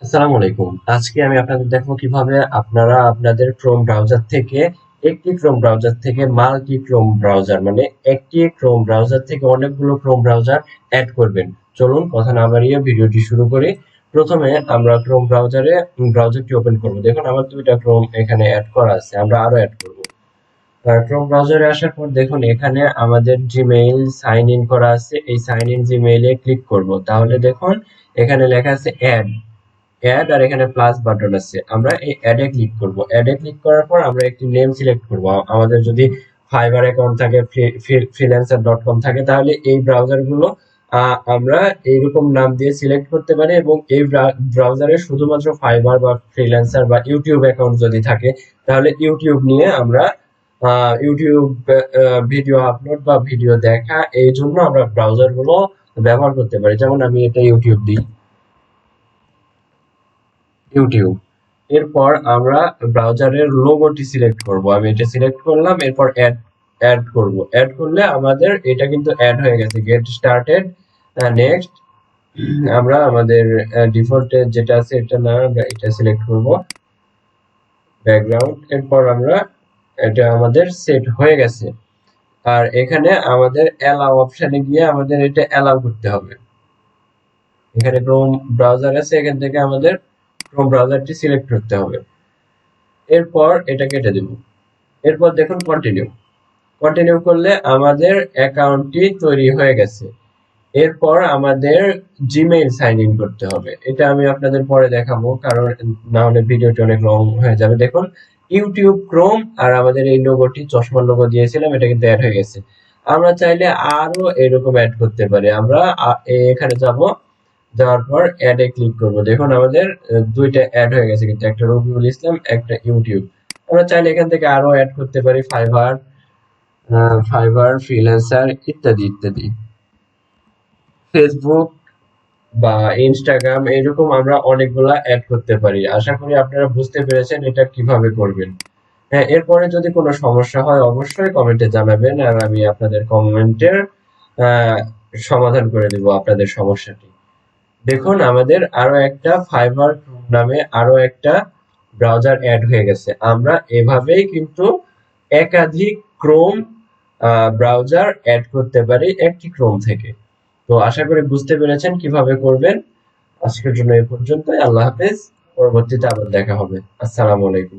আসসালামু আলাইকুম। আজকে আমি আপনাদের দেখাবো কিভাবে আপনারা আপনাদের ক্রোম ব্রাউজার থেকে একটি ক্রোম ব্রাউজার থেকে মাল্টি ক্রোম ব্রাউজার মানে একটি ক্রোম ব্রাউজার থেকে অনেকগুলো ক্রোম ব্রাউজার অ্যাড করবেন। চলুন কথা না বাড়িয়ে ভিডিওটি শুরু করি। প্রথমে আমরা ক্রোম ব্রাউজারটি ওপেন করব। দেখুন আমার দুইটা ক্রোম এখানে অ্যাড করা আছে, আমরা আরো অ্যাড করব। ক্রোম ব্রাউজারে আসার পর দেখুন এখানে আমাদের জিমেইল সাইন ইন করা আছে, এই সাইন ইন জিমেইলে ক্লিক করব। তাহলে দেখুন এখানে লেখা আছে অ্যাড অ্যাড আর এখানে প্লাস বাটন আছে, আমরা এই অ্যাডে ক্লিক করব। অ্যাডে ক্লিক করার পর আমরা একটি নেম সিলেক্ট করব। আমাদের যদি ফাইবার অ্যাকাউন্ট থাকে, freelancer.com থাকে, তাহলে এই ব্রাউজারগুলো আমরা এইরকম নাম দিয়ে সিলেক্ট করতে পারি এবং এই ব্রাউজারে শুধুমাত্র ফাইবার বা ফ্রিল্যান্সার বা ইউটিউব অ্যাকাউন্ট যদি থাকে তাহলে ইউটিউব নিয়ে আমরা ইউটিউব ভিডিও আপলোড বা ভিডিও দেখা এই জন্য আমরা ব্রাউজারগুলো ব্যবহার করতে পারি। যেমন আমি এটা ইউটিউব দিই, ইউটিউব। এরপর আমরা ব্রাউজারের লোগোটি সিলেক্ট করব। আমি এটা সিলেক্ট করলাম, এরপর অ্যাড করব। অ্যাড করলে আমাদের এটা কিন্তু অ্যাড হয়ে গেছে। Get started, next. আমরা আমাদের ডিফল্টে যেটা আছে এটা না, আমরা এটা সিলেক্ট করব, ব্যাকগ্রাউন্ড। এরপর আমরা এটা আমাদের সেট হয়ে গেছে। আর এখানে আমাদের অ্যালাউ অপশনে গিয়ে আমাদের এটা অ্যালাউ করতে হবে। এখানে ক্রোম ব্রাউজার আছে, এখান থেকে আমাদের ক্রোম ব্রাউজারটি সিলেক্ট করতে হবে। এরপর এটা কেটে দেব। এরপর দেখুন কন্টিনিউ। কন্টিনিউ করলে আমাদের অ্যাকাউন্টটি তৈরি হয়ে গেছে। এরপর আমাদের জিমেইল সাইন ইন করতে হবে। এটা আমি আপনাদের পরে দেখাবো, কারণ না হলে ভিডিওটি অনেক লং হয়ে যাবে। দেখুন ইউটিউব ক্রোম আর আমাদের এই লোগোটি, চশমার লোগো দিয়েছিলাম, এটা কিন্তু অ্যাড হয়ে গেছে। আমরা চাইলে আরো এরকম অ্যাড করতে পারি। আমরা এখানে যাব, যাওয়ার পর অ্যাড এ ক্লিক করব। দেখুন আমাদের দুইটা অ্যাড হয়ে গেছে, কিন্তু একটা রবিউল ইসলাম, একটা ইউটিউব। আমরা চাইলে এখান থেকে আরো অ্যাড করতে পারি, ফাইবার ফ্রিল্যান্সার ইত্যাদি ইত্যাদি, ফেসবুক বা ইনস্টাগ্রাম, এরকম আমরা অনেকগুলা অ্যাড করতে পারি। আশা করি আপনারা বুঝতে পেরেছেন এটা কিভাবে করবেন। হ্যাঁ, এরপরে যদি কোনো সমস্যা হয় অবশ্যই কমেন্টে জানাবেন, আর আমি আপনাদের কমেন্টের সমাধান করে দেব আপনাদের সমস্যাটি। দেখুন আমাদের আরো একটা ফাইবার নামে আরো একটা ব্রাউজার অ্যাড হয়ে গেছে। আমরা এভাবেই কিন্তু একাধিক ক্রোম ব্রাউজার অ্যাড করতে পারি একটি ক্রোম থেকে। তো আশা করি বুঝতে পেরেছেন কিভাবে করবেন। আজকের জন্য এই পর্যন্তই। আল্লাহ হাফেজ। পরবর্তীতে আবার দেখা হবে। আসসালামু আলাইকুম।